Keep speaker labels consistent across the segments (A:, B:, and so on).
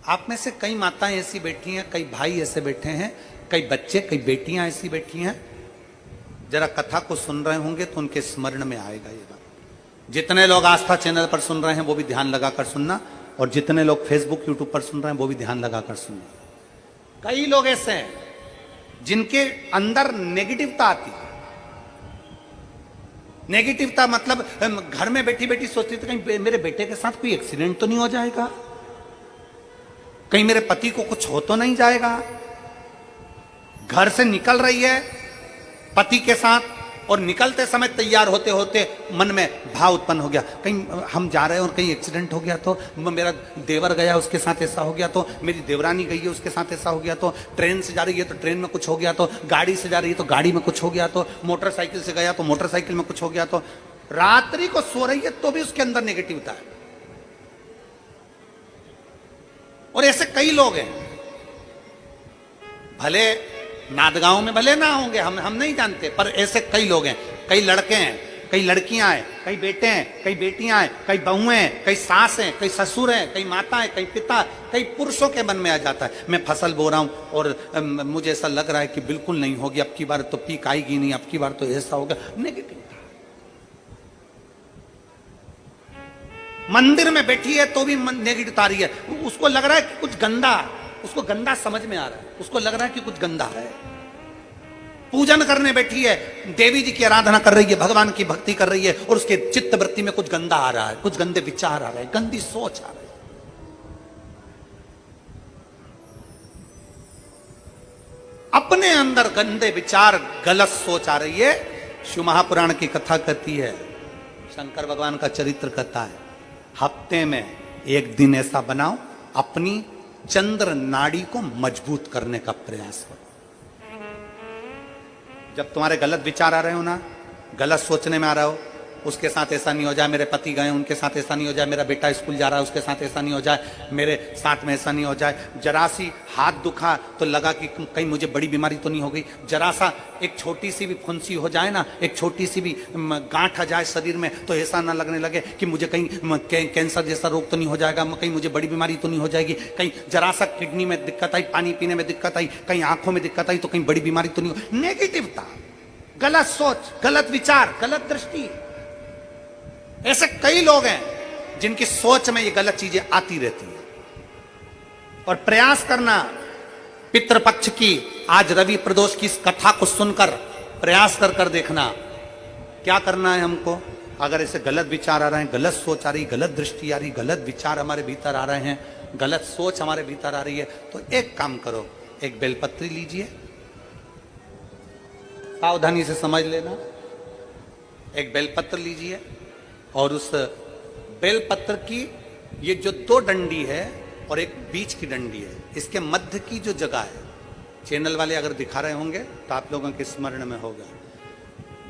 A: आप में से कई माताएं ऐसी बैठी हैं, कई भाई ऐसे बैठे हैं, कई बच्चे, कई बेटियां ऐसी बैठी हैं, जरा कथा को सुन रहे होंगे तो उनके स्मरण में आएगा ये बात। जितने लोग आस्था चैनल पर सुन रहे हैं वो भी ध्यान लगाकर सुनना, और जितने लोग फेसबुक यूट्यूब पर सुन रहे हैं वो भी ध्यान लगाकर सुनना। कई लोग ऐसे हैं जिनके अंदर नेगेटिवता आती है। नेगेटिवता मतलब घर में बैठी बैठी सोचती थी कहीं मेरे बेटे के साथ कोई एक्सीडेंट तो नहीं हो जाएगा, कहीं मेरे पति को कुछ हो तो नहीं जाएगा। घर से निकल रही है पति के साथ और निकलते समय तैयार होते होते मन में भाव उत्पन्न हो गया, कहीं हम जा रहे हैं और कहीं एक्सीडेंट हो गया तो, मेरा देवर गया उसके साथ ऐसा हो गया तो, मेरी देवरानी गई है उसके साथ ऐसा हो गया तो, ट्रेन से जा रही है तो ट्रेन में कुछ हो गया तो, गाड़ी से जा रही है तो गाड़ी में कुछ हो गया तो, मोटरसाइकिल से गया तो मोटरसाइकिल में कुछ हो गया तो। रात्रि को सो रही है तो भी उसके अंदर नेगेटिविटी है। और ऐसे कई लोग हैं, भले नादगांव में भले ना होंगे, हम नहीं जानते, पर ऐसे कई लोग हैं। कई लड़के हैं, कई लड़कियां हैं, कई बेटे हैं, कई बेटियां हैं, कई बहुएं हैं, कई सास हैं, कई ससुर हैं, कई माता हैं, कई पिता, कई पुरुषों के मन में आ जाता है मैं फसल बो रहा हूं और मुझे ऐसा लग रहा है कि बिल्कुल नहीं होगी, अब की बार तो पीक आएगी नहीं, अब की बार तो ऐसा होगा। नेगेटिव मंदिर में बैठी है तो भी नेगेटिव आ रही है, उसको लग रहा है कि कुछ गंदा, उसको गंदा समझ में आ रहा है, उसको लग रहा है कि कुछ गंदा है। पूजन करने बैठी है, देवी जी की आराधना कर रही है, भगवान की भक्ति कर रही है और उसके चित्त वृत्ति में कुछ गंदा आ रहा है, कुछ गंदे विचार आ रहे हैं, गंदी सोच आ रही है। अपने अंदर गंदे विचार, गलत सोच आ रही है। शिव महापुराण की कथा कहती है, शंकर भगवान का चरित्र कथा है, हफ्ते में एक दिन ऐसा बनाओ अपनी चंद्र नाड़ी को मजबूत करने का प्रयास करो। जब तुम्हारे गलत विचार आ रहे हो ना, गलत सोचने में आ रहा हो, उसके साथ ऐसा नहीं हो जाए, मेरे पति गए उनके साथ ऐसा नहीं हो जाए, मेरा बेटा स्कूल जा रहा है उसके साथ ऐसा नहीं हो जाए, मेरे साथ में ऐसा नहीं हो जाए, जरा सी हाथ दुखा तो लगा कि कहीं मुझे बड़ी बीमारी तो नहीं हो गई, जरा सा एक छोटी सी भी फुंसी हो जाए ना, एक छोटी सी भी गांठ आ जाए शरीर में तो ऐसा ना लगने लगे कि मुझे कहीं कैंसर जैसा रोग तो नहीं हो जाएगा, कहीं मुझे बड़ी बीमारी तो नहीं हो जाएगी, कहीं जरा सा किडनी में दिक्कत आई, पानी पीने में दिक्कत आई, कहीं आंखों में दिक्कत आई तो कहीं बड़ी बीमारी तो नहीं हो। नेगेटिवता, गलत सोच, गलत विचार, गलत दृष्टि। ऐसे कई लोग हैं जिनकी सोच में ये गलत चीजें आती रहती है। और प्रयास करना पितृपक्ष की, आज रवि प्रदोष की इस कथा को सुनकर प्रयास कर देखना क्या करना है हमको। अगर ऐसे गलत विचार आ रहे हैं, गलत सोच आ रही, गलत दृष्टि आ रही, गलत विचार हमारे भीतर आ रहे हैं, गलत सोच हमारे भीतर आ रही है, तो एक काम करो, एक बेलपत्री लीजिए, सावधानी से समझ लेना, एक बेलपत्र लीजिए और उस बेलपत्र की ये जो दो डंडी है और एक बीच की डंडी है, इसके मध्य की जो जगह है, चैनल वाले अगर दिखा रहे होंगे तो आप लोगों के स्मरण में होगा,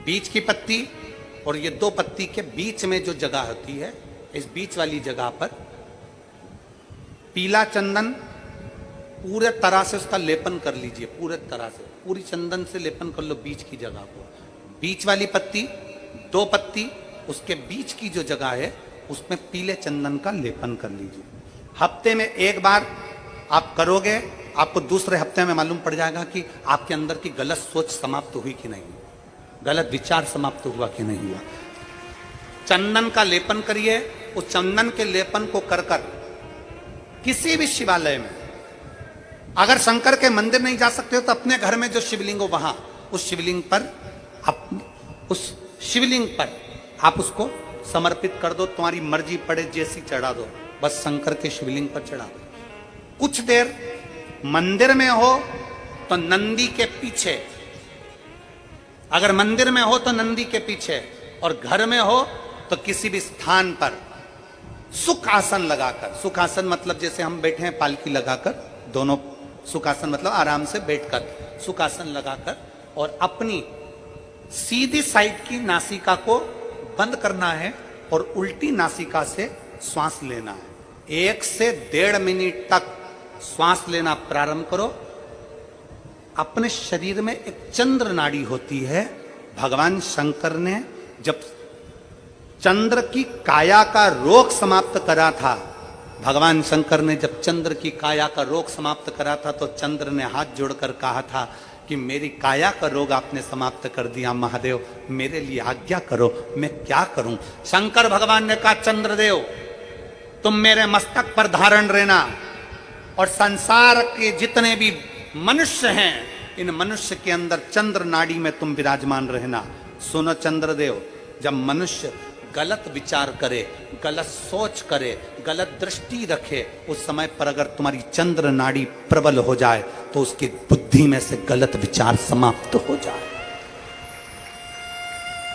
A: बीच की पत्ती और ये दो पत्ती के बीच में जो जगह होती है, इस बीच वाली जगह पर पीला चंदन पूरे तरह से उसका लेपन कर लीजिए, पूरे तरह से पूरी चंदन से लेपन कर लो बीच की जगह को। बीच वाली पत्ती, दो पत्ती, उसके बीच की जो जगह है उसमें पीले चंदन का लेपन कर लीजिए। हफ्ते में एक बार आप करोगे, आपको दूसरे हफ्ते में मालूम पड़ जाएगा कि आपके अंदर की गलत सोच समाप्त हुई कि नहीं, गलत विचार समाप्त हुआ कि नहीं हुआ। चंदन का लेपन करिए, उस चंदन के लेपन को कर किसी भी शिवालय में, अगर शंकर के मंदिर नहीं जा सकते हो तो अपने घर में जो शिवलिंग हो वहां, उस शिवलिंग पर आप उसको समर्पित कर दो, तुम्हारी मर्जी पड़े जैसी चढ़ा दो, बस शंकर के शिवलिंग पर चढ़ा दो। कुछ देर मंदिर में हो तो नंदी के पीछे, अगर मंदिर में हो तो नंदी के पीछे, और घर में हो तो किसी भी स्थान पर सुख आसन लगाकर, सुख आसन मतलब जैसे हम बैठे हैं पालकी लगाकर, दोनों सुखासन मतलब आराम से बैठकर, सुखासन लगाकर, और अपनी सीधी साइड की नासिका को बंद करना है और उल्टी नासिका से श्वास लेना है। 1 से 1.5 मिनट तक श्वास लेना प्रारंभ करो। अपने शरीर में एक चंद्र नाड़ी होती है, भगवान शंकर ने जब चंद्र की काया का रोग समाप्त करा था, भगवान शंकर ने जब चंद्र की काया का रोग समाप्त करा था तो चंद्र ने हाथ जोड़कर कहा था कि मेरी काया का रोग आपने समाप्त कर दिया महादेव, मेरे लिए आज्ञा करो, मैं क्या करूं। शंकर भगवान ने कहा चंद्रदेव तुम मेरे मस्तक पर धारण रहना और संसार के जितने भी मनुष्य हैं इन मनुष्य के अंदर चंद्र नाड़ी में तुम विराजमान रहना। सुनो चंद्रदेव, जब मनुष्य गलत विचार करे, गलत सोच करे, गलत दृष्टि रखे, उस समय पर अगर तुम्हारी चंद्र नाड़ी प्रबल हो जाए तो उसकी बुद्धि में से गलत विचार समाप्त हो जाए,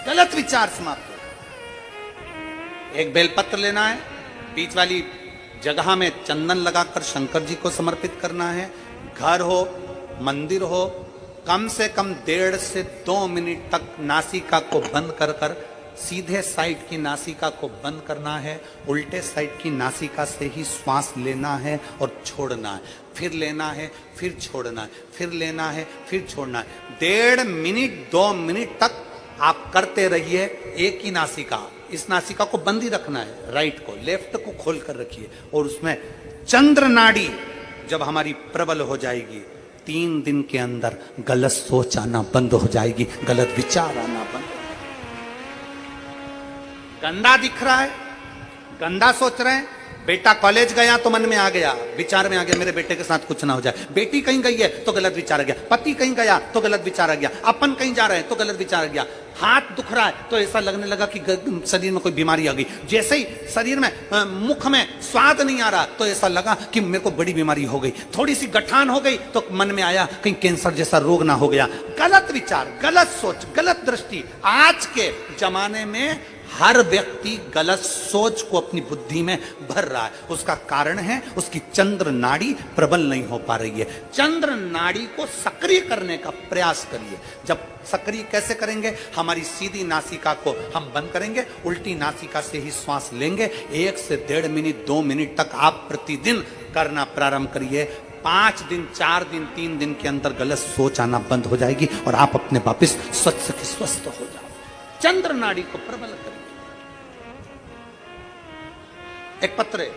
A: गलत विचार समाप्त हो। एक बेलपत्र लेना है, बीच वाली जगह में चंदन लगाकर शंकर जी को समर्पित करना है। घर हो, मंदिर हो, कम से कम 1.5 से 2 मिनट तक नासिका को बंद कर कर सीधे साइड की नासिका को बंद करना है, उल्टे साइड की नासिका से ही श्वास लेना है और छोड़ना है, फिर लेना है, फिर छोड़ना है, फिर लेना है, फिर छोड़ना है। 1.5 मिनट 2 मिनट तक आप करते रहिए एक ही नासिका। इस नासिका को बंद ही रखना है, राइट को, लेफ्ट को खोल कर रखिए और उसमें चंद्र नाड़ी जब हमारी प्रबल हो जाएगी 3 दिन के अंदर गलत सोच आना बंद हो जाएगी, गलत विचार आना बंद। गंदा दिख रहा है, गंदा सोच रहे हैं, बेटा कॉलेज गया तो मन में आ गया, विचार में आ गया मेरे बेटे के साथ कुछ ना हो जाए, बेटी कहीं गई है तो गलत विचार आ गया, पति कहीं गया तो गलत विचार आ गया, अपन कहीं जा रहे हैं तो गलत विचार आ गया, हाथ दुख रहा है तो ऐसा लगने लगा कि शरीर में कोई बीमारी आ गई, जैसे ही शरीर में मुख में स्वाद नहीं आ रहा तो ऐसा लगा कि मेरे को बड़ी बीमारी हो गई, थोड़ी सी गठान हो गई तो मन में आया कहीं कैंसर जैसा रोग ना हो गया। गलत विचार, गलत सोच, गलत दृष्टि। आज के जमाने में हर व्यक्ति गलत सोच को अपनी बुद्धि में भर रहा है, उसका कारण है उसकी चंद्र नाड़ी प्रबल नहीं हो पा रही है। चंद्र नाड़ी को सक्रिय करने का प्रयास करिए। जब सक्रिय कैसे करेंगे? हमारी सीधी नासिका को हम बंद करेंगे, उल्टी नासिका से ही श्वास लेंगे। 1 से 1.5 मिनट 2 मिनट तक आप प्रतिदिन करना प्रारंभ करिए। 5 दिन 4 दिन 3 दिन के अंदर गलत सोच आना बंद हो जाएगी और आप अपने वापिस स्वस्थ हो जाओ। चंद्र नाड़ी को प्रबल करें। एक पत्र है,